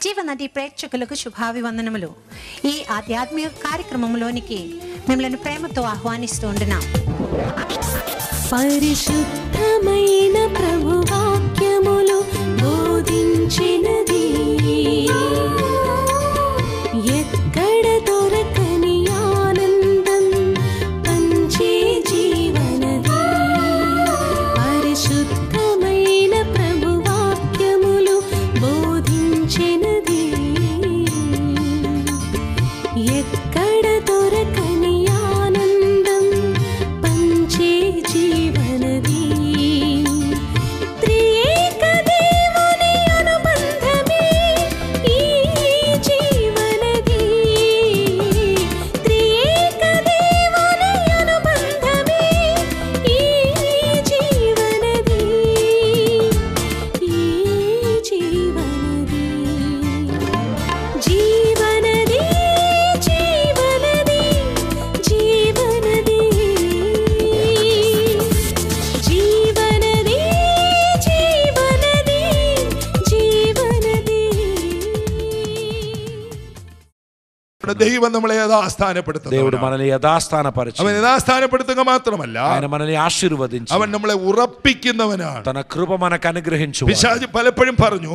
జీవనది ప్రేక్షకులకు శుభాభివందనములు. ఈ ఆధ్యాత్మిక కార్యక్రమంలోనికి మిమ్మల్ని ప్రేమతో ఆహ్వానిస్తూ ఉంటున్నాం. పరిశుద్ధమైన ప్రభు వాక్యములు బోధించినది, ఎక్కడ దొరకని ఆనందం పంచే జీవనది. పరిశుద్ధమైన ప్రభు వాక్యములు బోధించినది, ఎక్కడ దొరకని ఆనందం పంచే జీవనది. త్రియేక దేవుని అనుబంధమే ఈ జీవనది. త్రియేక దేవుని అనుబంధమే ఈ జీవనది. ఈ జీవనది జీవనది జీవనది జీవనది జీవనది జీవనది జీవనది. ദൈവം നമ്മളെ യഥാസ്ഥാനപ്പെടുത്തുന്നു. దేవుడు మనల్ని యథాస్థానపరిచి അവൻ യഥാസ്ഥാനപ്പെടുത്തുക മാത്രമല്ല, ఆయన మనల్ని ఆశీర్వదించి അവൻ നമ്മളെ ഉറപ്പിക്കുന്നവനാണ്. తన కృప మనకు అనుగ్రహించు. പിശാച് പലപ്പോഴും പറഞ്ഞു,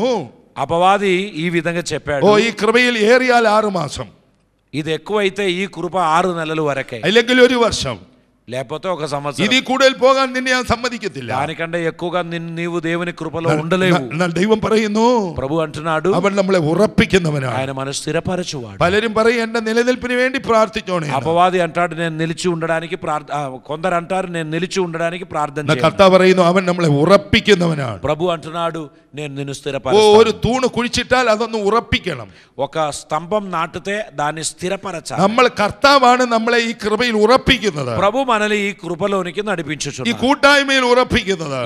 అపవాది ఈ విధంగా చెప్పాడు, ഓ ഈ കൃപയിൽ ഏറിയാൽ 6 മാസം, ఇది ఎక్కువైతే ఈ కృప 6 నెలలు వరకే, അല്ലെങ്കിൽ 1 വർഷം, లేకపోతే 1 సంవత్సరం, ഇതിൽ കൂടുതൽ പോകാൻ നിന്നെ ഞാൻ സമ്മതിക്കത്തില്ല. దానికంటే ఎక్కువగా నీవు దేవుని కృపలో ఉండలేవు. എന്നാൽ ദൈവം പറയുന്നു, ప్రభు అంటున్నాడు, അവൻ നമ്മളെ ഉറപ്പിക്കുന്നവനാണ്. ఆయన మనసు స్థిరపరచువాడు. പലരും പറയും എന്റെ നിലനിൽപ്പിന് വേണ്ടി പ്രാർത്ഥിച്ചോണേ. అపవాది అంటాడు నేను నిలిచి ఉండడానికి కొందరు అంటారు నేను నిలిచి ఉండడానికి ప్రార్థన చేయాలి. കർത്താവ് പറയുന്നു, അവൻ നമ്മളെ ഉറപ്പിക്കുന്നവനാണ്. ప్రభు అంటున్నాడు నేను నిన్ను ഒരു స్థిరపరుస్తాను. തൂണ് കുഴിച്ചിട്ടാൽ അതൊന്ന് ഉറപ്പിക്കണം. ఒక స్తంభం నాటితే దాన్ని స్థిరపరచాలి. നമ്മൾ കർത്താവാണ് നമ്മളെ ഈ കൃപയിൽ ഉറപ്പിക്കുന്നത്. ప్రభు మనల్ని ఈ కృపలోనికి ഈ నడిపించుచున్నాడు. കൂട്ടായ്മയിൽ ഉറപ്പിക്കുന്നത്,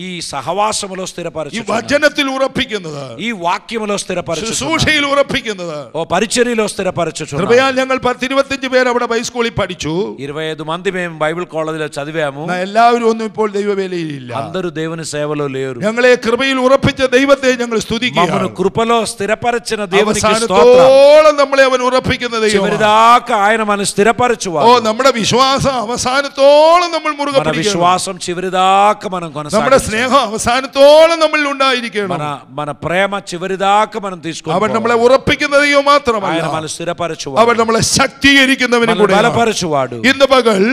ఈ సహవాసములో ഈ స్థిరపరచుచున్నాడు. വചനത്തിൽ ഉറപ്പിക്കുന്നത്, ఈ వాక్యములో స్థిరపరచుచున్నాడు. ശുശ്രൂഷയിൽ ഉറപ്പിക്കുന്നത്. ఓ పరిచర్యలో స్థిరపరచుచున్నాడు. കൃപയാൽ ഞങ്ങൾ 10-25 പേര് അവിടെ ബൈസ്കൂളിൽ പഠിച്ചു. 25 మంది మేము బైబిల్ కాలేజీలో చదివాము. എല്ലാവരും ഒന്നും ഇപ്പോൾ ദൈവവേലയിലില്ല. అందరూ దేవుని సేవలో లేరు. ഞങ്ങളെ കൃപയിൽ ഉറപ്പിച്ച ദൈവത്തെ ഞങ്ങൾ സ്തുതിക്കുകയാണ്. మమ్మను కృపలో స్థిరపరచిన దేవునికి స్తోత్రం. അവസാനത്തോളം നമ്മളെ അവൻ ഉറപ്പിക്കുന്ന ദൈവം. చివరిదాకా ఆయన మన స్థిరపరచువాడు. ഓ നമ്മുടെ വിശ്വാസം അവസാനത്തോളം നമ്മൾ മുറുകെ మన പിടിക്കണം. విశ్వాసం చివరిదాకా మనం നമ്മുടെ కొనసాగించాలి. സ്നേഹം അവസാനത്തോളം നമ്മളിൽ ഉണ്ടായിരിക്കണം. మన ప్రేమ చివరిదాకా మనం తీసుకోవాలి. അവൻ നമ്മളെ ഉറപ്പിക്കുന്ന ദൈവം മാത്രമല്ല, ఆయన మన స్థిరపరచువాడు. അവൻ നമ്മളെ ശക്തീകരിക്കുന്നവനും మనల్ని കൂടെ. బలపరచువాడు. ഇന്ന് പകൽ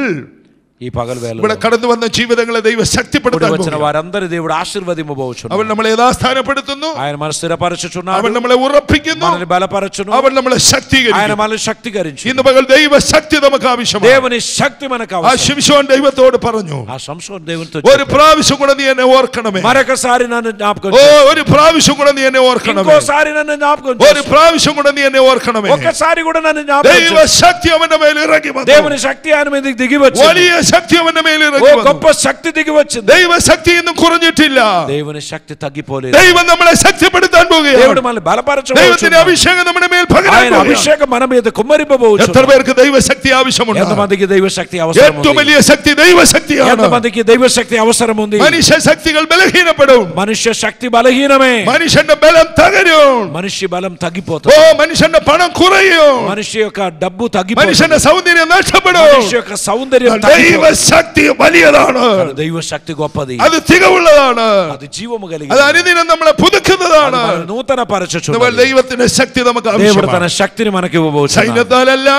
ఈ పగలు వేళ ഇവിടെ കടന്നു വന്ന ജീവിതങ്ങളെ ദൈവം ശക്തിപ്പെടുത്താൻ వచ్చిన പോകുന്നു. వారందరి దేవుడు ఆశీర్వదింపబోచున్నాడు. അവൻ നമ്മളെ യഥാസ്ഥാനപ്പെടുത്തുന്നു. ఆయన మన స్థిరపరచుచున్నాడు. അവൻ നമ്മളെ ഉറപ്പിക്കുന്നു. మనల్ని బలపరచును. അവൻ നമ്മളെ ఆయన ശക്തീകരിക്കുന്നു. మనల్ని శక్తికరించు. ഇന്ന് പകൽ ദൈവ ശക്തി നമുക്ക് ആവശ്യമാണ്. దేవుని శక్తి మనకు ആ అవసరం. ശിംശോൻ ദൈവത്തോട് പറഞ്ഞു, ఆ సంసోను దేవునితో ഒരു പ്രാവശ്യം കൂടെ നീ എന്നെ ഓർക്കണമേ. మరొకసారి నన్ను జ్ఞాపకం ഓ చేయి. ഒരു പ്രാവശ്യം കൂടെ നീ എന്നെ ഓർക്കണമേ. ఇంకోసారి నన్ను జ్ఞాపకం ഒരു చేయి. പ്രാവശ്യം കൂടെ നീ എന്നെ ഓർക്കണമേ. ఒక్కసారి కూడా నన్ను జ్ఞాపకం ദൈവ చేయి. ശക്തി അവന്റെ മേൽ ഇറങ്ങി വന്നു. దేవుని శక్తి ఆయన మీదకి దిగి వచ్చింది. വലിയ ശക്തി അവന്റെ മേൽ ఓ ഇറങ്ങി വന്നു. గొప్ప శక్తి దిగి వచ్చింది. ദൈവ ശക്തി ഇന്നും കുറഞ്ഞിട്ടില്ല. దేవుని శక్తి తగ్గిపోలేదు. ദൈവം നമ്മളെ ശക്തിപ്പെടുത്താൻ దేవుడు പോകുകയാണ്. మనల్ని బలపరచబోచున్నాడు. ദൈവത്തിന്റെ അഭിഷേകം നമ്മുടെ മേൽ പകരാൻ ఆయన പോകുകയാണ്. అభిషేకం మన మీద എത്ര కుమ్మరింపబోచున్నాడు. പേർക്ക് ദൈവശക്തി ആവശ്യമുണ്ട്? ఎంతమందికి దైవశక్తి అవసరం ഏറ്റവും ఉంది? വലിയ శక్తి ദൈവശക്തിയാണ്. ఎంతమందికి దైవశక్తి అవసరం ఉంది? മനുഷ്യ ശക്തികൾ ബലഹീനപ്പെടും. మనుష్య శక్తి బలహీనమే. മനുഷ്യന്റെ ബലം തകരും. మనిషి బలం ഓ తగ్గిపోతుంది. മനുഷ്യന്റെ പണം കുറയും. మనిషి యొక్క డబ్బు తగ్గిపోతుంది. മനുഷ്യന്റെ സൗന്ദര്യം നഷ്ടപ്പെടും. మనిషి యొక్క సౌందర్యం ദൈവശക്തി വലിയതാണ്. దైవశక్తి గొప్పది. അത് തികവുള്ളതാണ്. అది జీవము അത് కలిగినది. അനുദിനം നമ്മളെ പുതുക്കുന്നതാണ്. నూతన పరచుచున్నది. നമ്മൾ ദൈവത്തിന്റെ ശക്തി നമുക്ക് దేవుడు తన ആവശ്യമാണ്. శక్తిని మనకి ఇవ్వబోతున్నాడు. സൈന്യത്താലല്ല,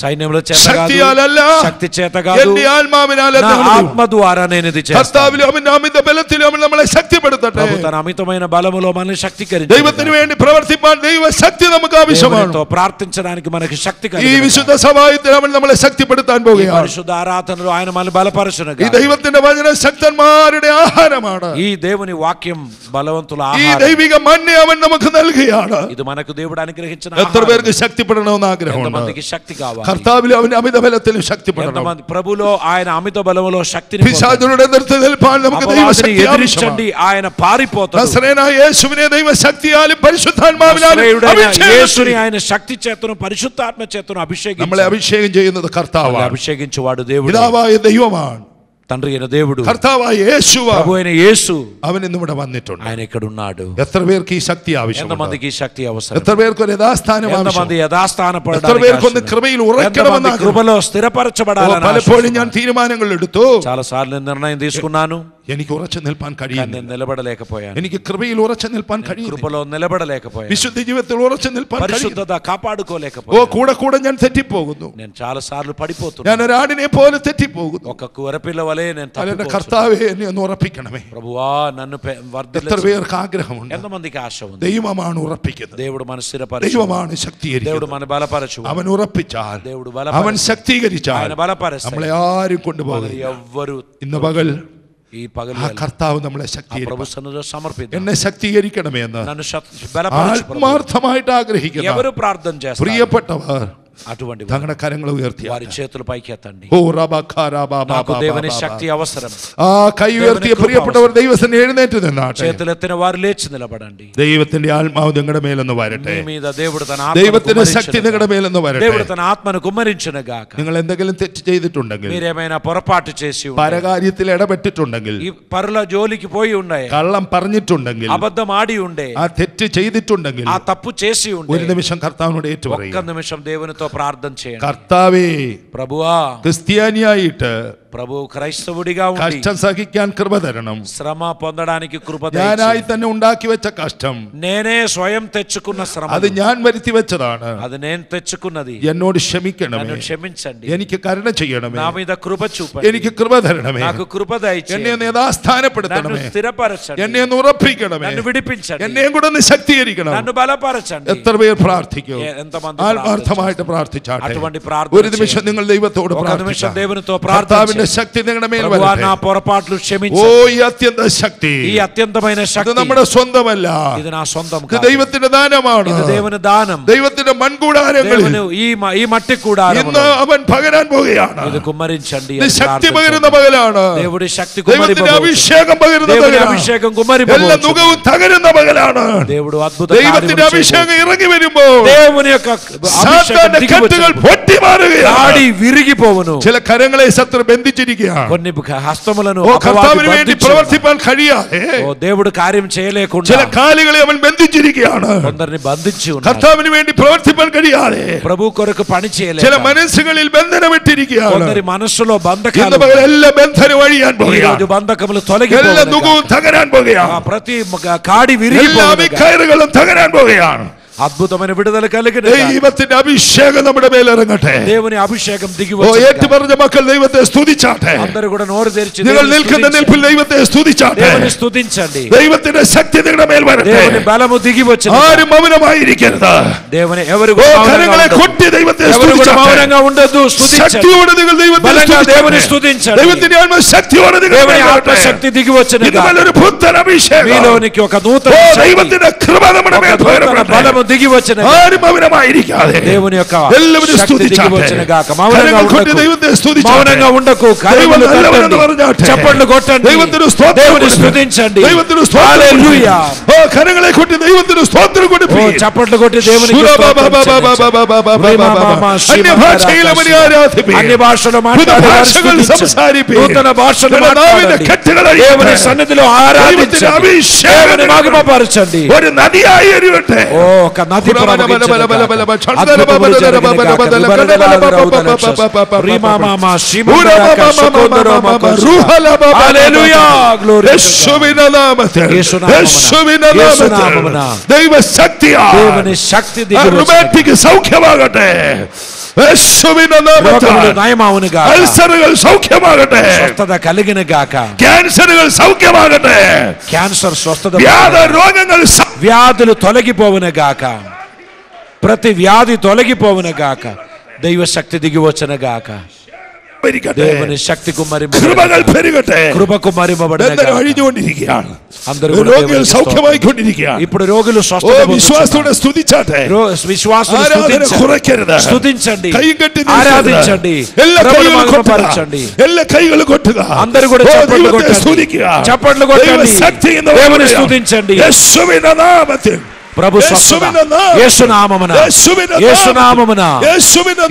సైన్యంలో చేత కాదు, ശക്തിയാലല്ല, శక్తి చేత కాదు, എന്റെ ആത്മാവിനാൽ నా ఆత్మ ద్వారా నేను ఇది చేస్తాను. കർത്താവിലും അവന്റെ അമിത ബലത്തിലും അവൻ നമ്മളെ ശക്തിപ്പെടുത്തട്ടെ. ప్రభు తన అమితమైన బలములో మనల్ని శక్తికరించు. ദൈവത്തിന് വേണ്ടി പ്രവർത്തിപ്പാൻ ദൈവശക്തി നമുക്ക് ആവശ്യമാണ്. దేవునితో ప్రార్థించడానికి మనకి శక్తి ഈ కలిగిన വിശുദ്ധ സഭായത്തിൽ അവൻ നമ്മളെ ശക്തിപ്പെടുത്താൻ ఈ പോവുകയാണ്. పరిశుద్ధ ఆరాధనలో ఆయన మనల్ని బలపరచును. ഈ ദൈവത്തിന്റെ വചനം ശക്തന്മാരുടെ ആഹാരമാണ്. ఈ దేవుని వాక్యం బలవంతుల ഈ ఆహారం. ദൈവിക മന്ന അവൻ നമുക്ക് നൽകുകയാണ്. ఇది మనకు దేవుడు అనుగ్రహించిన എത്ര ఆహారం. പേർക്ക് ശക്തിപ്പെടണമെന്ന് ആഗ്രഹമുണ്ട്? ఎంతమందికి శక్తి కావాలి? കർത്താവിലും അവന്റെ അമിത ബലത്തിലും ശക്തിപ്പെടണം. ఎంతమంది ప్రభులో ఆయన అమిత బలములో శక్తిని പിശാചുകളുടെ നേതൃത്വത്തിൽ നിൽപ്പാൻ നമുക്ക് అపవాదిని ദൈവശക്തി ఎదిరించండి. ആവശ്യമാണ്. ఆయన పారిపోతాడు. നസറേനായ യേശുവിനെ ദൈവശക്തിയാലും പരിശുദ്ധാത്മാവിനാലും నజరేయుడైన యేసుని അഭിഷേകം ఆయన శక్తి చేతను పరిశుద్ధాత్మ చేతను നമ്മളെ అభిషేకించాడు. అభిഷేകം ചെയ്യുന്നത് കർത്താവാണ്. అభిషేకించువాడు దేవుడు. പിതാവായ ദൈവമാണ്. తండ్రి అయిన దేవుడు, കർത്താവായ യേശുവ, ప్రభు అయిన యేసు അവൻ ഇന്ന് ഇവിടെ വന്നിട്ടുണ്ട്. ఆయన ఇక్కడ ఉన్నాడు. എത്ര പേർക്ക് ഈ ശക്തി ആവശ്യമുണ്ട്? ఎంతమందికి ఈ శక్తి అవసరం? എത്ര പേർക്ക് ഒരു യഥാസ്ഥാനം ఎంతమంది ആവശ്യമുണ്ട്? యథాస్థానపడడానికి എത്ര പേർക്ക് ഒന്ന് ఆశ? കൃപയിൽ ఎంతమంది ഉറയ്ക്കണമെന്ന് ആഗ്രഹം? కృపలో స్థిరపరచబడాలని പലപ്പോഴും ഞാൻ തീരുമാനങ്ങൾ എടുത്തു, చాలా సార్లు నిర్ణయం తీసుకున్నాను, എനിക്ക് ഉറച്ചു നിൽപ്പാൻ కానీ കഴിയുന്നില്ല. నేను నిలబడలేకపోయాను. എനിക്ക് కృപയിൽ ഉറച്ചു നിൽപ്പാൻ കഴിയുന്നില്ല. కృపలో నిలబడలేకపోయాను. വിശുദ്ധ ജീവിതത്തിൽ ഉറച്ചു നിൽപ്പാൻ കഴിയുന്നില്ല. పరిశుద్ధత ഓ, కాపాడుకోలేకపోయాను. കൂടെ കൂടെ ഞാൻ തെറ്റിപ്പോകുന്നു. నేను చాలా సార్లు పడిపోతున్నాను. ഞാൻ ഒരാടിനെ പോലെ തെറ്റിപ്പോകുന്നു. ఒక కూరపిల్ల వలె నేను അല്ല, എന്റെ తప్పిపోతున్నాను. കർത്താവേ, എന്നെ ഒന്ന് ഉറപ്പിക്കണമേ. ప్రభువా నన్ను എത്ര പേർക്ക് ആഗ്രഹമുണ്ട്? ఎంతమందికి ఆశ ఉంది? ദൈവമാണ് ഉറപ്പിക്കുന്നത്. దేవుడు మన స్థిరపరచు, ദൈവമാണ് దేవుడు ശക്തീകരിക്കുന്നത്. మన బలపరచు, അവൻ ഉറപ്പിച്ചാൽ, దేవుడు അവൻ బలపరచు, ശക്തീകരിച്ചാൽ ఆయన బలపరచు. നമ്മളെ ആരും കൊണ്ടുപോകില്ല. ఎవ్వరు ഇന്ന് പകൽ ఈ పగలు ആ കർത്താവ് നമ്മളെ ప్రభు ശക്തീകരിക്കണം. సన్నిధిలో సమర్పిద్దాం. എന്നെ ശക്തീകരിക്കണമേ എന്ന് నన్ను బలపరచు ప్రభు. ആത്മാർത്ഥമായിട്ട് ആഗ്രഹിക്കുന്ന ఎవరు ప్రార్థన చేస్తారు? പ്രിയപ്പെട്ടവർ అటువంటి వారు തങ്ങളുടെ കരങ്ങൾ ഉയർത്തി వారి చేతులు పైకి ఎత్తండి. ഓ റബഖാരാബാ నాకు దేవుని శక్తి అవసరం. ആ കൈ ഉയർത്തിയ പ്രിയപ്പെട്ടവർ ദൈവത്തിന് എഴുന്നേറ്റ് നിന്നാട്ടെ. చేతులెత్తిన వారు లేచి నిలబడండి. ദൈവത്തിന്റെ ആത്മാവ് നിങ്ങളുടെ മേലൊന്ന് വരട്ടെ. మీ మీద దేవుడు తన ఆత్మను ദൈവത്തിന്റെ ശക്തി కుమ్మరించును നിങ്ങളുടെ മേലൊന്ന് വരട്ടെ. దేవుడు తన ఆత్మను కుమ్మరించును గాక. നിങ്ങൾ എന്തെങ്കിലും തെറ്റ് ചെയ്തിട്ടുണ്ടെങ്കിൽ, మీరేమైనా పొరపాటు చేసి ఉంటే, പരകാര്യത്തിൽ ഇടപെട്ടിട്ടുണ്ടെങ്കിൽ, ఈ పరుల జోలికి పోయి ఉండే, കള്ളം പറഞ്ഞിട്ടുണ്ടെങ്കിൽ, అబద్ధం ఆడి ఉండే, ആ തെറ്റ് ചെയ്തിട്ടുണ്ടെങ്കിൽ, ఆ తప్పు చేసి ഒരു ఉండే, നിമിഷം കർത്താവിനോട് ఒక్క ഏറ്റുപറയുക. నిమిషం దేవునితో ప్రార్థన చేయండి. കർത്താവേ, ప్రభువా, ക്രിസ്ത്യാനിയായിട്ട് ప్రభు క్రైస్తవుడిగా ఉండి കഷ്ടം സഹിക്കാൻ കൃപ തരണം. శ్రమ పొందడానికి కృప ഞാനായി దయచేయండి. തന്നെ ഉണ്ടാക്കി വെച്ച കഷ്ടം నేనే స్వయం తెచ్చుకున్న శ్రమ, അത് ഞാൻ വരുത്തി വെച്ചതാണ്. అది నేను తెచ్చుకున్నది. എന്നോട് ക്ഷമിക്കണമേ. నన్ను క్షమించండి. എനിക്ക് കരുണ ചെയ്യണമേ. నా మీద కృప చూపండి. എനിക്ക് കൃപ തരണമേ. నాకు కృప എന്നെ దయచేయండి. ഒന്ന് నన్ను യഥാസ്ഥാനപ്പെടുത്തണമേ. స్థిరపరచండి. എന്നെ ഒന്ന് ഉറപ്പിക്കണമേ. నన్ను విడిపించండి. എന്നെയും കൂടെ ഒന്ന് ശക്തീകരിക്കണം. నన్ను బలపరచండి. എത്ര പേർ പ്രാർത്ഥിക്കും? ఎంతమంది ആത്മാർത്ഥമായിട്ട് പ്രാർത്ഥിച്ചാട്ടെ. అటువంటి ప్రార్థన ഒരു നിമിഷം നിങ്ങൾ ദൈവത്തോട് ఒక నిమిషం പ്രാർത്ഥിച്ചാൽ దేవునితో കർത്താവിന്റെ ప్రార్థన ശക്തി നിങ്ങളുടെ മേൽ ప్రభువా, വരട്ടെ. నా పొరపాట్లు ഓ, క్షమించండి. ഈ അത്യന്ത ശക്തി, ఈ అత్యంతమైన ഇത് శక్తి നമ്മുടെ സ്വന്തമല്ല. ఇది నా సొంతం ഇത് కాదు. ദൈവത്തിന്റെ ദാനമാണ്. ఇది దేవుని దానం. ദൈവത്തിന്റെ മൺകൂടാരങ്ങളിൽ దేవుని ఈ మట్టి కూడారములో ഇന്ന് അവൻ പകരാൻ പോവുകയാണ്. ఇది కుమ్మరించండి ഇത് అని ശക്തി ప్రార్థించండి. പകരുന്ന പകലാണ്. దేవుడి శక్తి ദൈവത്തിന്റെ కుమ్మరింపబోతుంది. അഭിഷേകം പകരുന്ന దేవుని പകലാണ്. అభిషేకం എല്ലാ కుమ్మరింపబోతుంది. നുകവും തകരുന്ന പകലാണ്. దేవుడు అద్భుత ദൈവത്തിന്റെ కార్యములు അഭിഷേകം చేయబోతున్నాడు. ഇറങ്ങി വരുമ്പോൾ దేవుని యొక్క అభిషేకం സാത്താന്റെ దిగి കെട്ടുകൾ వచ్చును. പൊട്ടിമാറുകയാണ്. నాడి విరిగిపోవును. ചില കരങ്ങളെ ശത്രു ബന്ധിച്ചിരിക്കുകയാണ്. కొన్ని ഹస్తములను ഓ, అపవాది കർത്താവിന് വേണ്ടി బంధించును. പ്രവർത്തിപ്പാൻ കഴിയാതെ ఓ, దేవుడు కార్యం చేయలేకుండా ചില കാലുകളെ അവൻ ബന്ധിച്ചിരിക്കുകയാണ്. కొందరిని బంధించి ఉన్నాడు. കർത്താവിന് വേണ്ടി പ്രവർത്തിപ്പാൻ കഴിയാതെ ప్రభు కొరకు పని చేయలేక ചില മനസ്സുകളിൽ ബന്ധനമിട്ടിരിക്കുകയാണ്. కొందరి మనస్సులో ഇന്ന് బంధకాలు പകൽ എല്ലാ ബന്ധനം അഴിയാൻ ఈ రోజు പോകുകയാണ്. బంధకములు എല്ലാ తొలగిపోవును. നുകവും തകരാൻ പോകുകയാണ്. ప్రతి కాడి എല്ലാ విరిగిపోవును. കയറുകളും തകരാൻ പോകുകയാണ്. అద్భుతమైన విడుదల కలిగిన ദൈവത്തിന്റെ അഭിഷേകം നമ്മുടെ മേലിറങ്ങട്ടെ. దేవుని అభిషేకం దిగి ഓ, వచ్చును. ഏറ്റുപറഞ്ഞ മക്കൾ ദൈവത്തെ സ്തുതിച്ചാട്ടെ. అందరూ కూడా నోరు తెరిచి നിങ്ങൾ దేవుని നിൽക്കുന്ന స్తుతించండి. നിൽപ്പിൽ ദൈവത്തെ സ്തുതിച്ചാട്ടെ. దేవుని స్తుతించండి. ദൈവത്തിന്റെ ശക്തി നിങ്ങളുടെ മേൽ വരട്ടെ. దేవుని బలము దిగి వచ్చిన ആരും മൗനമായിരിക്കരുത്. దేవుని ఎవరు ഓ, కూడా കരങ്ങളെ మౌనంగా ఉండొద్దు. കൊട്ടി ദൈവത്തെ ఎవరు కూడా സ്തുതിച്ചാട്ടെ. మౌనంగా ఉండొద్దు. స్తుతించండి. ശക്തിയോടെ നിങ്ങൾ ദൈവത്തെ ബലങ്കാ దేవుని സ്തുതിച്ചാട്ടെ. స్తుతించండి. ദൈവത്തിന്റെ ആത്മശക്തിയോടെ നിങ്ങൾ దేవుని വരട്ടെ. ఆత్మశక్తి దిగి వచ్చిన ഇതുപോലെ ഒരു പുത്തൻ അഭിഷേകം. మీలోనికి ఒక నూతన ഓ, శక్తి, ദൈവത്തിന്റെ കൃപ നമ്മുടെ ఒక മേൽ నూతన പകരപ്പെടട്ടെ. బలము దిగి వచ్చిన ആരും മൗനമായിരിക്കാതെ దేవుని యొక్క എല്ലാവരും శక్తి దిగి സ്തുതിച്ചാട്ടെ. వచ్చిన గాక. మౌనంగా കരങ്ങൾ കൊട്ടി ఉండకు. ദൈവത്തെ സ്തുതിച്ചാട്ടെ. మౌనంగా ఉండకు. ദൈവം కరములు നല്ലവനെന്ന് తట్టండి. പറഞ്ഞാട്ടെ. చప్పట్లు కొట్టండి. ദൈവത്തിന് സ്തോത്രം దేవుని കൊടുക്കുക. స్తుతించండి. ദൈവത്തിന് സ്തോത്രം హల్లెలూయా. കൊടുക്കുക. ഓ, കരങ്ങളെ കൊട്ടി ദൈവത്തിന് സ്തോത്രം ఓ, കൊടുക്കുക. చప్పట్లు కొట్టి దేవునికి స్తోత్రం చెల్లించండి. അന്യഭാഷയിൽ അവനെ ആരാധിപ്പീൻ. అన్ని భాషలు പുതുഭാഷകൾ സംസാരിപ്പീൻ. నూతన భాషలు നിങ്ങളുടെ നാവിന്റെ మాట్లాడండి. കെട്ടുകൾ దేవుని അഴിയട്ടെ. సన్నిధిలో ദൈവത്തിന്റെ ఆరాధించండి. അഭിഷേകം దేవుని మహిమపరచండి. ഒരു നദിയായി എരിയട്ടെ. ఓ, ఒక నది ప్రవహించును గాక. അദ്ഭുതములు జరగను గాక. రీమామామా శ్రీమంతరాక శుకోందరోమక హల్లెలూయా. గ్లోరీ യേശുവിന്റെ നാമത്തിൽ യേശുനാമമുന. യേശുനാമമുന. ദൈവശക്തിയാ దేవుని శక్తి దిగి వచ్చును. റൊമാറ്റിക് സൗഖ്യമാകട്ടെ. യേശുവിന്റെ നാമത്തിൽ రోగములు నయమవును గాక. അൾസറുകൾ സൗഖ്യമാകട്ടെ. స్వస్థత కలిగిన గాక. ക്യാൻസറുകൾ സൗഖ്യമാകട്ടെ. క్యాన్సర్ స్వస్థత, രോഗങ്ങൾ వ్యాధులు తొలగిపోవును గాక. ప్రతి వ్యాధి తొలగిపోవును గాక. దైవ శక్తి దిగి వచ్చును గాక. దేవుని శక్తి കൃപകൾ പെരുകട്ടെ. కృప కుమ్మరింపబడును ബന്ധനം గాక. അഴിഞ്ഞുകൊണ്ടിരിക്കുകയാണ്. అందరూ కూడా രോഗികൾ దేవునికి സൗഖ്യമായിക്കൊണ്ടിരിക്കുകയാണ്. ఇప్పుడు రోగులు ഓ, స్వస్థత വിശ്വാസത്തോടെ സ്തുതിച്ചാട്ടെ. విశ్వాసం ആരാധന കുറയ്ക്കരുത്. స్తుతించండి. കൈ കെട്ടി ఆరాధించండి. എല്ലാ ప్రభువును കൈകളും കൊട്ടുക. మహిమపరచండి. എല്ലാ കൈകളും കൊട്ടുക. అందరూ కూడా ഓ, చప్పట్లు ദൈവത്തെ కొట్టండి. സ്തുതിക്കുക. చప్పట్లు కొట్టండి. ദൈവശക്തി എന്ന് దేవుని പറയുക. స్తుతించండి. യേശുവിന്റെ നാമത്തിൽ ప్రభు స్వస్థత యేసునామమున యేసునామమున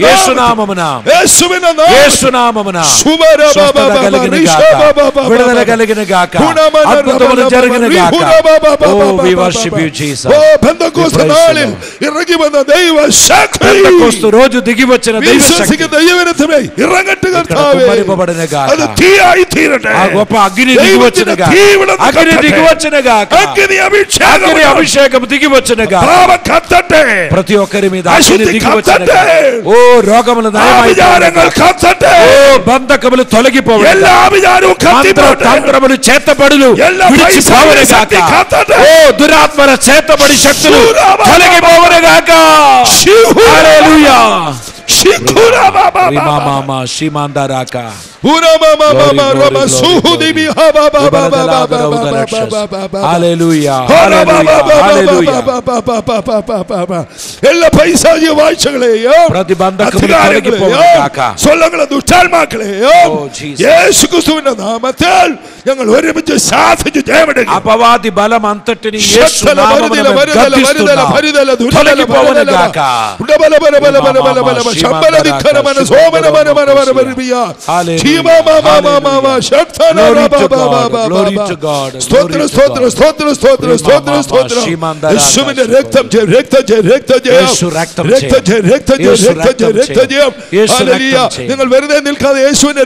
యేసునామమున యేసునామమున స్వస్థత కలిగిన గాక విడుదల కలిగిన గాక అద్భుతములు జరిగిన గాక O we worship you Jesus ఓ పెంతెకోస్తు నాളിൽ ഇറങ്ങി വന്ന ദൈവ ശക്തി పెంతెకోస్తు రోజు దిగి వచ్చిన దైవ శక్తి വിശ്വസിക്കുന്ന ദൈവജനമേ ഇറങ്ങട്ടെ കർത്താവേ కుమ్మరింపబడిన గాక അത് തീയായി തീരട്ടെ ఆ గొప్ప అగ్ని దిగి వచ్చిన గాక అగ్ని దిగి వచ్చిన గాక അഗ്നി అభిషేకం దిగి వచ్చిన గాక പാപം കത്തട്ടെ ప్రతి ఒక్కరి మీద అగ్ని దిగి వచ్చిన గాక ఓ రోగములు ആഭിചാരങ്ങൾ കത്തട്ടെ ఓ బంధకములు తొలగిపోవడం എല്ലാ ആഭിചാരവും കത്തിപ്പോട്ടെ తంత్రములు చేతబడులు എല്ലാ విడిచిపోవడం గాక കത്തട്ടെ ఓ దురాత్మల చేతబడి శక్తులు తొలగిపోవడం గాక హల్లెలూయా శిఖురా బాబా రిమా మామా శ్రీమాందారాక എല്ലാ പൈശാചിക വാഴ്ചകളെയും ദുഷ്ടാത്മാക്കളെയും യേശുക്രിസ്തുവിന്റെ നാമത്തിൽ ഞങ്ങൾ ഒരുമിച്ച് സാധിച്ചു ജയമെടുക്കും. അപവാദി ബലം അന്തട്ടിനി നിങ്ങൾ വെറുതെ നിൽക്കാതെ യേശുവിന്റെ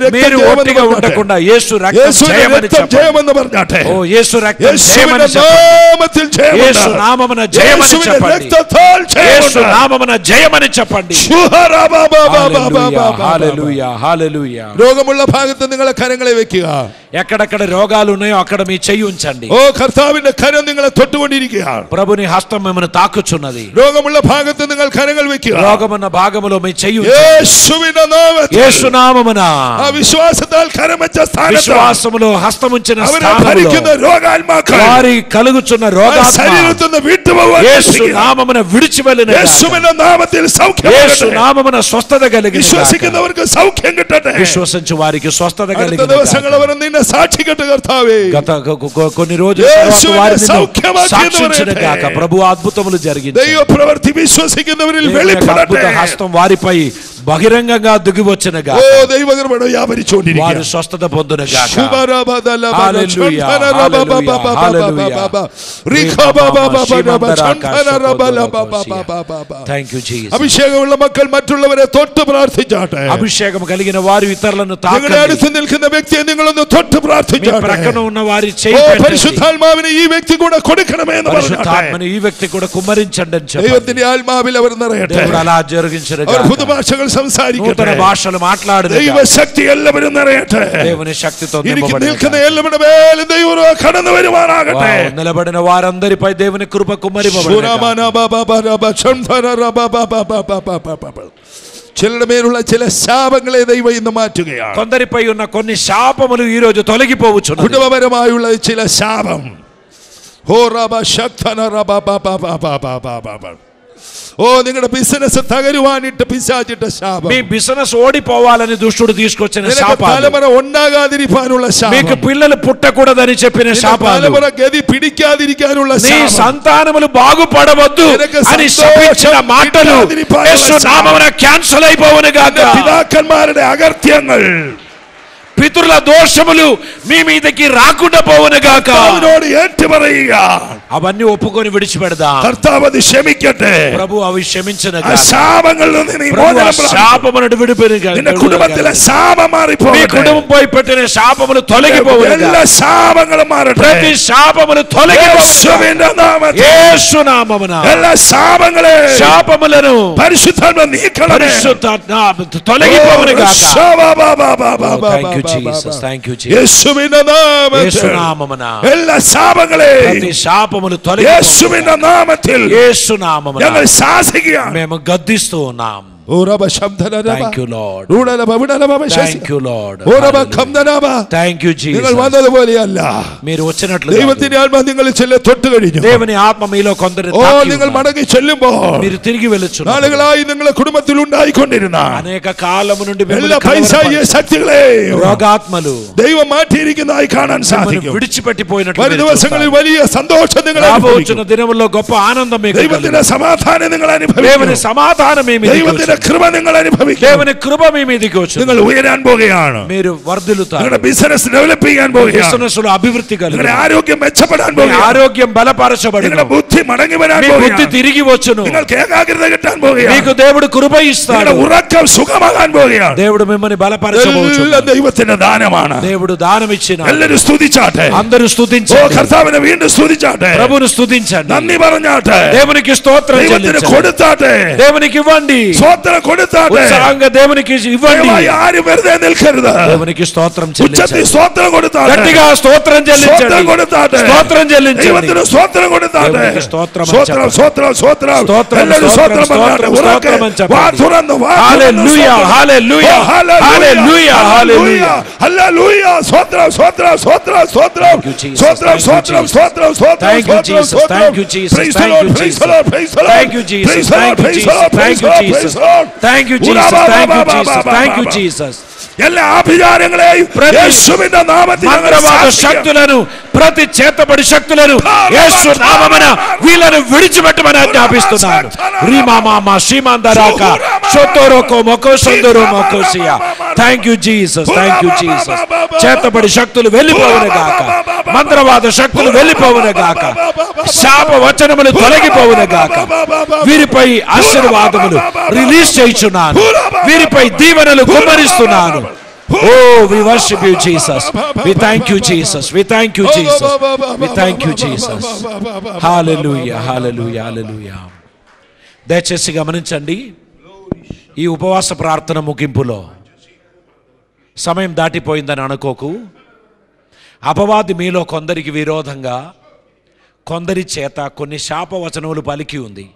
രക്തം ജയമെന്ന് പറഞ്ഞാട്ടെ. യേശുവിന്റെ നാമത്തിൽ జయమని చెప్పండి. രോഗമുള്ള ഭാഗത്ത് നിങ്ങളെ കരങ്ങളെ വെക്കുക. ఎక్కడెక్కడ రోగాలు ఉన్నాయో అక్కడ మీ చెయ్యి ఉంచండి. ఓ కర్తావిന്റെ కരം നിങ്ങളെ തൊട്ടുകൊണ്ടിരിക്കുകയാണ്. ప్రభుని హస్తం మిమ్మల్ని తాకుచున్నది. രോഗമുള്ള ഭാഗത്ത് നിങ്ങൾ കരങ്ങൾ വെക്കുക. రోగమున్న భాగములో మీ చెయ్యి ఉంచండి. యేసువిന്റെ నామത്തിൽ యేసునామమున ఆ విశ్వాసത്താൽ కరం വെച്ച സ്ഥാനത്ത് విశ్వాసములో హస్తం ఉంచిన స్థానంలో భరిക്കുന്ന రోగాల్మాക്കൾ వారి కలుగుచున్న రోగాత్మ శరీరത്തിൽ നിന്ന് విട്ടുപോവാൻ యేసునామమున విడిచి వెళ్ళిన యేసుവിന്റെ നാമത്തിൽ സൗഖ്യം యేసునామమున స్వస్థత కలిగిన വിശ്വസിക്കുന്നവർക്ക് സൗഖ്യം കിട്ടട്ടെ. విశ్వసించు వారికి స్వస్థత కలిగిన ദിവസങ്ങൾ അവർ നിന്നെ സാക്ഷിക്കട്ടെ കർത്താവേ. గత కొన్ని రోజుల తర్వాత వారిని సాక్షించిన గాక. ప్రభు అద్భుతములు జరిగింది. దైవ ప్రవృత్తి విశ్వసిക്കുന്നവരിൽ വെളിപ്പെടട്ടെ. హస్తం వారిపై బహిరంగంగా దిగి వచ్చిన గాక. ఓ దైవకృప వ్యాపరిచుకొണ്ടിരിക്കുക. వారు స్వస్థత పొందున గాక. హల్లెలూయా థాంక్యూ జీసస్. అభిషేకముള്ള മക്കൾ മറ്റുള്ളവരെ തൊട്ട് പ്രാർത്ഥിച്ചാട്ടെ. అభిషేకం కలిగిన వారు ఇతరులను తాకండి. നിങ്ങളുടെ അടുത്ത് നിൽക്കുന്ന വ്യക്തിയെ നിങ്ങളൊന്ന് തൊട്ട് പ്രാർത്ഥിച്ചാട്ടെ. ప్రక్కన ఉన్న వారి చేయి ഓ పెట్టండి. പരിശുദ്ധാത്മാവിനെ ഈ വ്യക്തി കൂടെ കൊടുക്കണമേ എന്ന് പറഞ്ഞാട്ടെ. పరిశుద్ధాత్మని ఈ వ్యక్తి కూడా కుమ్మరించండి అని చెప్పండి. ദൈവത്തിന്റെ ആത്മാവിൽ അവർ നിറയട്ടെ. దేవుడు అలా జరిగించిన గాక. അവർ പുതുഭാഷകൾ സംസാരിക്കട്ടെ. నూతన భాషలు మాట్లాడదు. ദൈവ ശക്തി എല്ലാവരും നിറയട്ടെ. దేవుని శక్తితో നിൽക്കുന്ന എല്ലാവരുടെ മേലും ദൈവം കടന്നു വരുവാനാകട്ടെ. నిలబడిన వారందరిపై దేవుని కృప కుమ్మరింపబడును. ചിലരുടെ മേലുള്ള ചില ശാപങ്ങളെ ദൈവം ഇന്ന് മാറ്റുകയാണ്. కొందరిపై ఉన్న కొన్ని శాపములు ఈ రోజు తొలగిపోవచ్చును. കുടുംബപരമായുള്ള ചില ശാപം ഓ നിങ്ങളുടെ ബിസിനസ് തകരുവാനിട്ട് പിശാചിട്ട ശാപം. మీ బిజినెస్ ఓడిపోవాలని దుష్టుడు తీసుకొచ్చిన శాపాలు. തലമുറ ഉണ്ടാകാതിരിക്കാനുള്ള ശാപം. మీకు పిల్లలు పుట్టకూడదని చెప్పిన శాపాలు. തലമുറ గതി പിടിക്കാതിരിക്കാനുള്ള నీ ശാപം. సంతానములు బాగుపడవద్దు అని శపించిన మాటలు యేసు నామమున క్యాన్సిల్ అయిపోవును గాక. പിതാക്കന്മാരുടെ അകൃത്യങ്ങൾ పితరుల దోషములు మీ మీదకి రాకుండా పోవును గాక. അവനോട് ഏറ്റുപറയുക. అవన్నీ ఒప్పుకొని విడిచిపెడదాం. കർത്താവ് അത് ക്ഷമിക്കട്ടെ. ప్రభు అవి క్షమించును ആ గాక. ശാപങ്ങളിൽ നിന്ന് നീ മോചനം പ്രാപിക്കുക. శాపమును విడిపెను గాక. നിന്റെ കുടുംബത്തിലെ ശാപം మీ മാറിപ്പോകട്ടെ. కుటుంబంపై పెట్టిన శాపములు తొలగిపోవును గాక. എല്ലാ ശാപങ്ങളും മാറട്ടെ. ప్రతి శాపములు తొలగిపోవును. യേശുവിന്റെ നാമത്തിൽ యేసు నామమున എല്ലാ ശാപങ്ങളെ శాపములను പരിശുദ്ധാത്മ നീക്കണമേ. పరిశుద్ధాత్మ తొలగిపోవును గాక. థాంక్యూ യേശുവിന്റെ జీసస్. Thank you Jesus. യേശുവിന്റെ యేసు നാമത്തിൽ నామమున എല്ലാ ശാപങ്ങളെയും ప్రతి శాపములు తొలగిపోవును. യേശുവിന്റെ നാമത്തിൽ యేసు నామమున ഞങ്ങൾ ശാസിക്കുകയാണ്. మేము గద్దిస్తూ ఉన్నాం. ഓ Thank you, Lord. Thank you, Lord. Thank you, Jesus. നിങ്ങൾ വന്നതുപോലെയല്ല. మీరు వచ్చినట్లు ദൈവത്തിന്റെ ആത്മ നിങ്ങളിൽ ചെല്ലെ തൊട്ട് കഴിഞ്ഞു. దేవుని ఆత్మ మీలో కొందరిని ഓ తాకి നിങ്ങൾ ఉన్నారు. മടങ്ങി ചെല്ലുമ്പോൾ మీరు తిరిగి వెళ్ళుచున్నారు. നാളുകളായി നിങ്ങളുടെ കുടുംബത്തിൽ ഉണ്ടായിക്കൊണ്ടിരുന്ന అనేక కాలము నుండి എല്ലാ പൈശാചിക ശക്തികളെ రోగాత్మలు ദൈവം മാറ്റിയിരിക്കുന്നതായി കാണാൻ സാധിക്കും. విడిచిపెట్టిపోయినట్లు വരും ദിവസങ്ങളിൽ വലിയ സന്തോഷം നിങ്ങൾ రాబోచున్న దినముల్లో గొప్ప ఆనందం మీకు ദൈവത്തിന്റെ സമാധാനം നിങ്ങൾ അനുഭവിക്കും. దేవుని సమాధానం మీ మీదికి ദൈവത്തിന്റെ കൃപ നിങ്ങൾ അനുഭവിക്കും. దేవుని కృప మీ మీదికి వచ్చును. നിങ്ങൾ ഉയരാൻ പോകുകയാണ്. మీరు వర్ధిల్లుతారు. നിങ്ങളുടെ ബിസിനസ് ഡെവലപ്പ് ചെയ്യാൻ പോകുകയാണ്. బిజినెస్‌లో అభివృద్ధి కలుగును. നിങ്ങളുടെ ആരോഗ്യം മെച്ചപ്പെടാൻ പോകുകയാണ്. ఆరోగ్యం బలపరచబడును. നിങ്ങളുടെ ബുദ്ധി മടങ്ങി വരാൻ మీ പോകുകയാണ്. బుద్ధి తిరిగి వచ్చును. നിങ്ങൾക്ക് ఏకాగ్రత കിട്ടാൻ പോകുകയാണ്. మీకు దేవుడు కృప ఇస్తాడు. നിങ്ങളുടെ ഉറക്കം സുഖമാകാൻ പോകുകയാണ്. దేవుడు మిమ్మల్ని బలపరచబోచున్నాడు. ദൈവത്തിന്റെ ദാനമാണ്. దేవుడు దానం ఇచ్చినాడు. എല്ലാവരും സ്തുതിച്ചാട്ടെ. అందరూ ഓ స్తుతించండి. കർത്താവിനെ വീണ്ടും സ്തുതിച്ചാട്ടെ. ప్రభువును స్తుతించండి. നന്ദി പറഞ്ഞാട്ടെ. దేవునికి స్తోత్రం ദൈവത്തിന് చెల్లించండి. കൊടുത്താട്ടെ. దేవునికి ఇవ్వండి. സ്തോത്രം കൊടുത്താട്ടെ. ఉత్సాహంగా దేవునికి ఇవ్వండి. ദയവായി ആരും വെറുതെ നിൽക്കരുത്. దేవునికి స్తోత్రం ഉച്ചത്തിൽ చెల్లించండి. സ്തോത്രം കൊടുത്താട്ടെ. గట్టిగా స్తోత్రం చెల్లించండి. സ്തോത്രം കൊടുത്താട്ടെ. స్తోత్రం చెల్లించండి. ദൈവത്തിന് സ്തോത്രം കൊടുത്താട്ടെ. దేవునికి స్తోత్రం అని സ്തോത്രം చెప్పండి. സ്തോത്രം സ്തോത്രം స్తోత్రం, എല്ലാവരും స్తోత్రం, സ്തോത്രം പറഞ്ഞാട്ടെ. స్తోత్రం, ഉറക്കെ స్తోత్రం అని చెప్పండి. വാ തുറന്ന് വാ హల్లెలూయా, హల్లెలూయా, హల్లెలూయా, హల్లెలూయా. ഹല്ലേലൂയ സ്തോത്രം സ്തോത്രം സ്തോത്രം സ്തോത്രം Thank you, Jesus. സ്തോത്രം Thank you, സ്തോത്രം Jesus. സ്തോത്രം സ്തോത്രം Thank you, Jesus. സ്തോത്രം Thank you, Jesus. Praise the Thank Lord, you, praise Jesus. the Lord, praise the Lord. Thank you, Jesus. Praise the Lord, Thank you, praise the Jesus. Lord, Thank praise you, the Lord, Jesus. praise the Lord. Thank you, Jesus. Thank you, Jesus. Thank you, Jesus. എല്ലാ ആഭിചാരങ്ങളെയും യേശുവിന്റെ നാമത്തിൽ ഞങ്ങൾ మంత్రవాద ശാസിക്കുന്നു. శక్తులను ప్రతి చేతబడి శక్తులను యేసు నామమున వీళ్ళను విడిచిపెట్టమని ఆజ్ఞాపిస్తున్నాను. రీమామామా శ్రీమందరాక షోతోరోకో మొకోసందరో మొకోసియా. Thank you Jesus, thank you Jesus. చేతబడి శక్తులు వెళ్ళిపోవును గాక. మంత్రవాద శక్తులు వెళ్ళిపోవును గాక. శాప వచనములు తొలగిపోవును గాక. వీరిపై ఆశీర్వాదములు రిలీజ్ చేయుచున్నాను. వీరిపై దీవెనలు కుమ్మరిస్తున్నాను. Oh, we worship you, Jesus. We thank you, Jesus. We thank you, Jesus. We thank you, Jesus. Hallelujah, hallelujah, hallelujah. దయచేసి గమనించండి, ఈ ఉపవాస ప్రార్థన ముగింపులో సమయం దాటిపోయిందని అనుకోకు. అపవాది మీలో కొందరికి విరోధంగా కొందరి చేత కొన్ని శాపవచనములు పలికి ఉంది.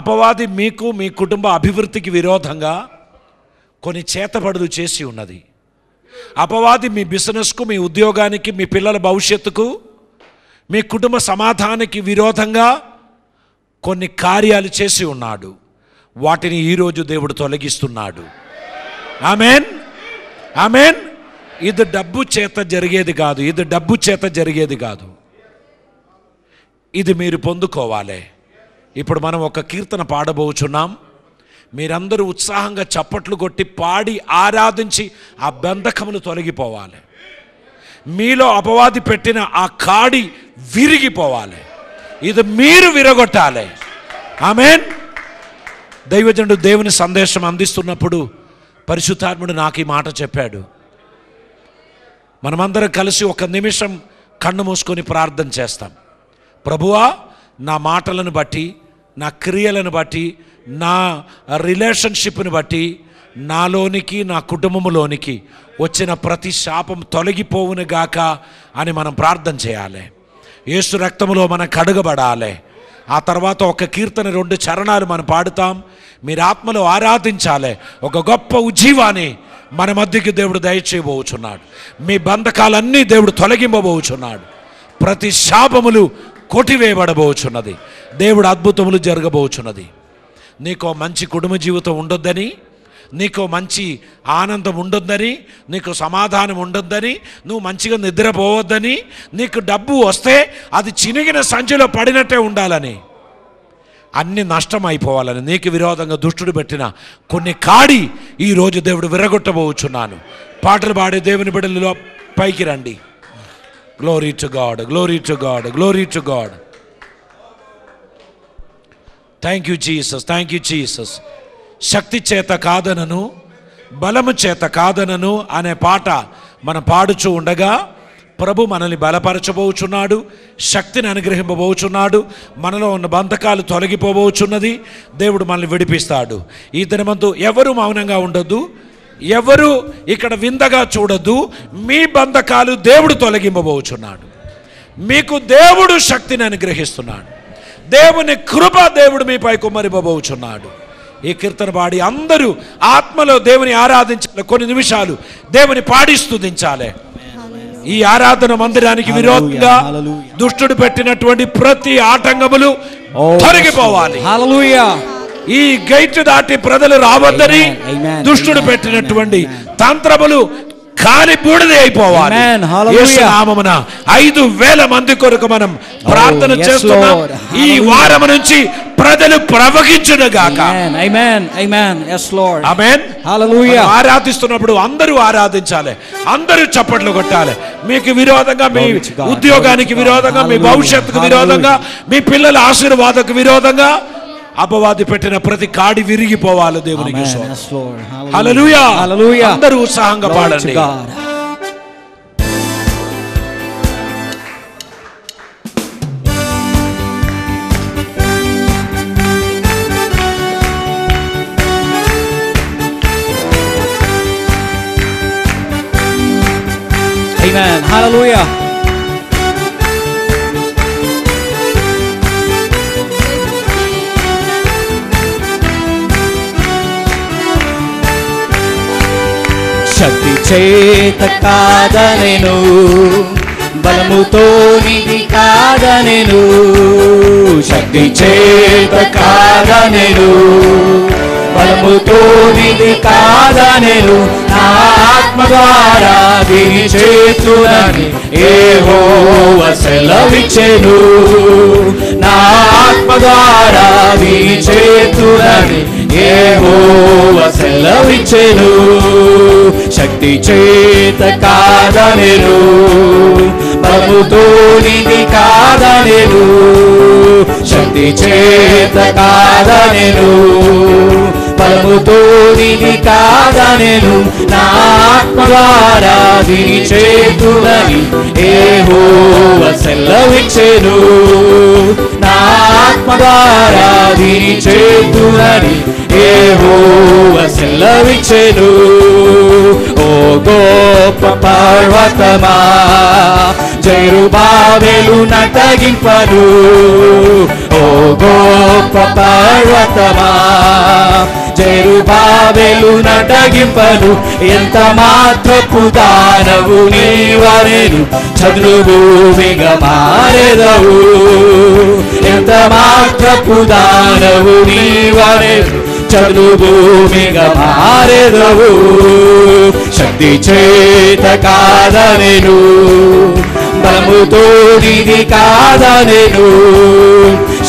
అపవాది మీకు మీ కుటుంబ అభివృద్ధికి విరోధంగా కొన్ని చేతబడులు చేసి ఉన్నది. అపవాది మీ బిజినెస్కు, మీ ఉద్యోగానికి, మీ పిల్లల భవిష్యత్తుకు, మీ కుటుంబ సమాధానానికి విరోధంగా కొన్ని కార్యాలు చేసి ఉన్నాడు. వాటిని ఈరోజు దేవుడు తొలగిస్తున్నాడు. Amen, amen. ఇది డబ్బు చేత జరిగేది కాదు. ఇది డబ్బు చేత జరిగేది కాదు. ఇది మీరు పొందుకోవాలి. ఇప్పుడు మనం ఒక కీర్తన పాడబోచున్నాం. మీరందరూ ఉత్సాహంగా చప్పట్లు కొట్టి పాడి ఆరాధించి ఆ బంధకములు తొలగిపోవాలి. మీలో అపవాది పెట్టిన ఆ కాడి విరిగిపోవాలి. ఇది మీరు విరగొట్టాలి. ఆమేన్. దైవజనుడు దేవుని సందేశం అందిస్తున్నప్పుడు పరిశుద్ధాత్ముడు నాకు ఈ మాట చెప్పాడు. మనమందరం కలిసి ఒక నిమిషం కన్ను మూసుకొని ప్రార్థన చేస్తాం. ప్రభువా, నా మాటలను బట్టి, నా క్రియలను బట్టి, నా రిలేషన్షిప్ని బట్టి, నాలోనికి, నా కుటుంబంలోనికి వచ్చిన ప్రతి శాపం తొలగిపోవును గాక అని మనం ప్రార్థన చేయాలి. యేసు రక్తములో మనం కడుగబడాలి. ఆ తర్వాత ఒక కీర్తన 2 చరణాలు మనం పాడుతాం. మీరు ఆత్మలో ఆరాధించాలి. ఒక గొప్ప ఉజ్జీవాన్ని మన మధ్యకి దేవుడు దయచేయబోచున్నాడు. మీ బంధకాలన్నీ దేవుడు తొలగింపబోచున్నాడు. ప్రతి శాపములు కొట్టివేయబడబోచున్నది. దేవుడు అద్భుతములు జరగబోచున్నది. నీకో మంచి కుటుంబ జీవితం ఉండొద్దని, నీకో మంచి ఆనందం ఉండొద్దని, నీకు సమాధానం ఉండొద్దని, నువ్వు మంచిగా నిద్రపోవద్దని, నీకు డబ్బు వస్తే అది చినిగిన సంచిలో పడినట్టే ఉండాలని, అన్ని నష్టం అయిపోవాలని నీకు విరోధంగా దుష్టుడు పెట్టిన కొన్ని కాడి ఈరోజు దేవుడు విరగొట్టబోచున్నాను. పాటలు పాడే దేవుని బిడ్డలలో పైకి రండి. Glory to God, glory to God, glory to God. Thank you Jesus, thank you Jesus. శక్తి చేత కాదనను, బలము చేత కాదనను అనే పాట మనం పాడుచూ ఉండగా ప్రభు మనల్ని బలపరచబోచున్నాడు, శక్తిని అనుగ్రహింపబోచున్నాడు. మనలో ఉన్న బంధకాలు తొలగిపోబోచున్నది. దేవుడు మనల్ని విడిపిస్తాడు. ఈ దినమందు ఎవరు మౌనంగా ఉండొద్దు, ఎవరు ఇక్కడ విందగా చూడొద్దు. మీ బంధకాలు దేవుడు తొలగింపబోచున్నాడు. మీకు దేవుడు శక్తిని అనుగ్రహిస్తున్నాడు. దేవుని కృప దేవుడు మీపై కుమ్మరిపోబోచున్నాడు. ఈ కీర్తన పాడి అందరూ ఆత్మలో దేవుని ఆరాధించాలి. కొన్ని నిమిషాలు దేవుని పాడి స్తుతించాలి. ఈ ఆరాధన మందిరానికి విరోధంగా దుష్టుడు పెట్టినటువంటి ప్రతి ఆటంకములు తొలగిపోవాలి. ఈ గేట్ దాటి ప్రజలు రావద్దని దుష్టుడు పెట్టినటువంటి తంత్రములు కాలి బూడిద అయిపోవాలి. యేసు నామమున 5,000 మంది కొరకు మనం ప్రార్థన చేస్తున్నాం. ఈ వారం నుంచి ప్రజలు ప్రవహించునుగాక. ఆరాధిస్తున్నప్పుడు అందరూ ఆరాధించాలి, అందరూ చప్పట్లు కొట్టాలి. మీకు విరోధంగా, మీ ఉద్యోగానికి విరోధంగా, మీ భవిష్యత్తుకు విరోధంగా, మీ పిల్లల ఆశీర్వాదకు విరోధంగా అపవాది పెట్టిన ప్రతి కాడి విరిగిపోవాలి. దేవునికి హల్లెలూయా. అందరూ ఉత్సాహంగా పాడండి. Amen. Hallelujah. శక్తి చేత కాదనెను, బలముతో నిధి కాదనెను. శక్తి చేత కాదనెను, బలముతో నిధి కాదనెను. నా ఆత్మ ద్వారా దీని చేతునని యెహోవా సెలవిచ్చెను. నా ఆత్మ ద్వారా దీని చేతునని యెహోవా సెలవిచ్చెను. శక్తి చేత కాదనెను, బలముతో నిధి కాదనెను. శక్తి చేత కాదనెను, బలముతో నిధి కాదనెను. నా ఆత్మ ద్వారా దీని చేతునని యెహోవా సెలవిచ్చెను. నా ఆత్మ ద్వారా దీని చేతునని యెహోవా సెలవిచ్చెను. ఓ గొప్ప పర్వతమా, జెరుబాబెలు నటగింపను. ఓ గొప్ప పర్వతమా, జెరుబాబెలు నటగింపను. ఎంత మాత్రపు దానవు నీవనెను, చదును భూమిగా మారెదవు. ఎంత మాత్రపు దానవు నీవనెను, చదును భూమిగా మారెదవు. శక్తి చేత కాదనెను, బలముతో నిధి కాదనెను.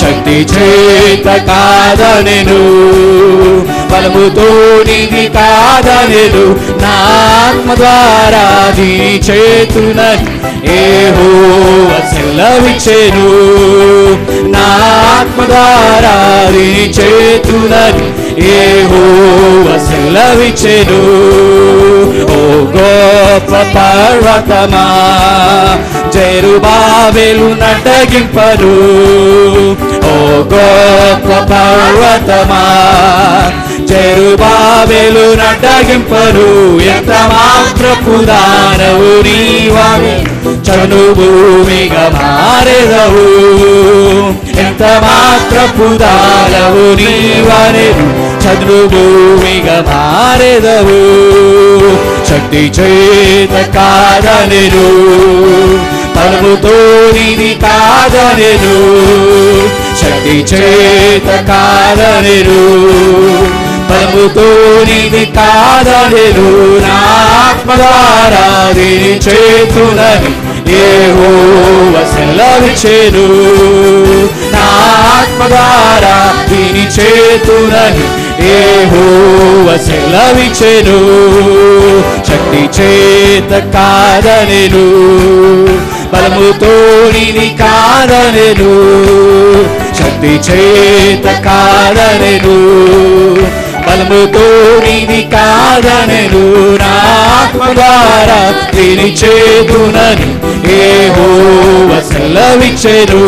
శక్తి చేత కాదనెను, బలముతో నిధి కాదనెను. నా ఆత్మ ద్వారా దీని చేతునని యెహోవా సెలవిచ్చెను. నా ఆత్మ ద్వారా దీని చేతునని యెహోవా సెలవిచ్చెను. ఓ గొప్ప పర్వతమా, జెరుబాబెలు నటగింపను. ఓ గొప్ప పర్వతమా, జెరుబాబెలు నటగింపను. ఎంత మాత్రపు దానవు నీవని, చను భూమిగా మారెదవు. ఎంత మాత్రపు దానవు నీవనెను, చను భూమిగా మారెదవు. శక్తి చేత కాదనెను, బలముతో నిధి కాదనెను. శక్తి చేత కాదనెను, బలముతో నిధి కాదనెను. నా ఆత్మ ద్వారా దీని చేతునని యెహోవా సెలవిచ్చెను. నా ఆత్మ ద్వారా దీని చేతునని యెహోవా సెలవిచ్చెను. శక్తి చేత కాదనెను, బలముతో నిధి కాదనెను. శక్తి చేత కాదనెను, బలముతో నిధి కాదనెను. నా ఆత్మ ద్వారా దీని చేతునని యెహోవా సెలవిచ్చెను.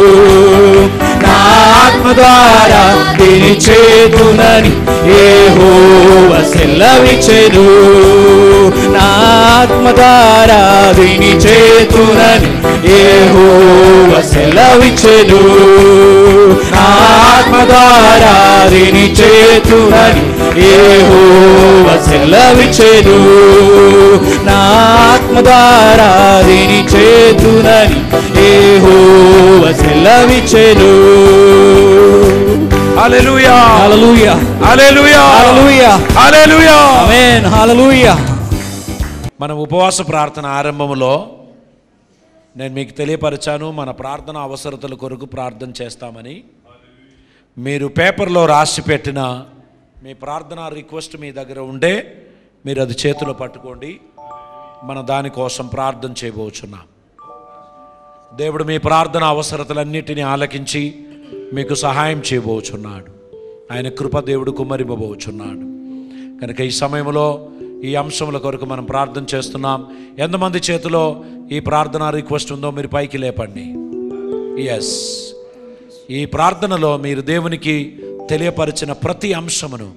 నా ఆత్మ ద్వారా దీని చేతునని యెహోవా సెలవిచ్చెను. నా ఆత్మ ద్వారా దీని చేతునని యెహోవా సెలవిచ్చెను. నా ఆత్మ ద్వారా దీని చేతునని యెహోవా సెలవిచ్చెను. నా ఆత్మ ద్వారా దీని చేతునని యెహోవా సెలవిచ్చెను. హల్లెలూయా హల్లెలూయా హల్లెలూయా హల్లెలూయా హల్లెలూయా. ఆమేన్ హల్లెలూయా. మన ఉపవాస ప్రార్థన ఆరంభంలో నేను మీకు తెలియపరిచాను, మన ప్రార్థన అవసరతల కొరకు ప్రార్థన చేస్తామని. మీరు పేపర్లో రాసి పెట్టిన మీ ప్రార్థన రిక్వెస్ట్ మీ దగ్గర ఉంటే మీరు అది చేతిలో పట్టుకోండి. మన దానికోసం ప్రార్థన చేయబోచున్నాం. దేవుడు మీ ప్రార్థన అవసరతలన్నిటినీ ఆలకించి మీకు సహాయం చేయబోచున్నాడు. ఆయన కృప దేవుడు కుమ్మరింపబోచున్నాడు. కనుక ఈ సమయంలో ఈ అంశముల కొరకు మనం ప్రార్థన చేస్తున్నాం. ఎంతమంది చేతిలో ఈ ప్రార్థన రిక్వెస్ట్ ఉందో మీరు పైకి లేపండి. ఎస్, ఈ ప్రార్థనలో మీరు దేవునికి తెలియపరిచిన ప్రతి అంశమును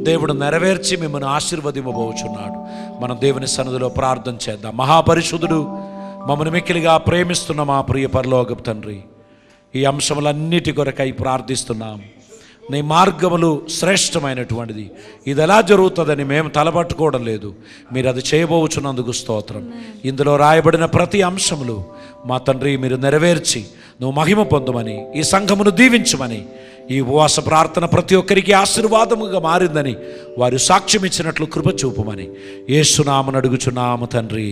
దేవుడు నెరవేర్చి మిమ్మల్ని ఆశీర్వదింపబోచున్నాడు. మనం దేవుని సన్నిధిలో ప్రార్థన చేద్దాం. మహాపరిశుద్ధుడు, మమ్మల్ని మిక్కిలిగా ప్రేమిస్తున్న మా ప్రియ పరలోకపు తండ్రి, ఈ అంశములన్నిటి కొరకై ప్రార్థిస్తున్నాం. నీ మార్గములు శ్రేష్టమైనటువంటిది. ఇది ఎలా జరుగుతుందని మేము తలపట్టుకోవడం లేదు, మీరు అది చేయబోచున్నందుకు స్తోత్రం. ఇందులో రాయబడిన ప్రతి అంశములు మా తండ్రి మీరు నెరవేర్చి నువ్వు మహిమ పొందమని, ఈ సంఘమును దీవించమని, ఈ ఉపవాస ప్రార్థన ప్రతి ఒక్కరికి ఆశీర్వాదముగా మారిందని వారు సాక్ష్యం ఇచ్చినట్లు కృప చూపమని యేసు నామమున అడుగుచున్నాము తండ్రి.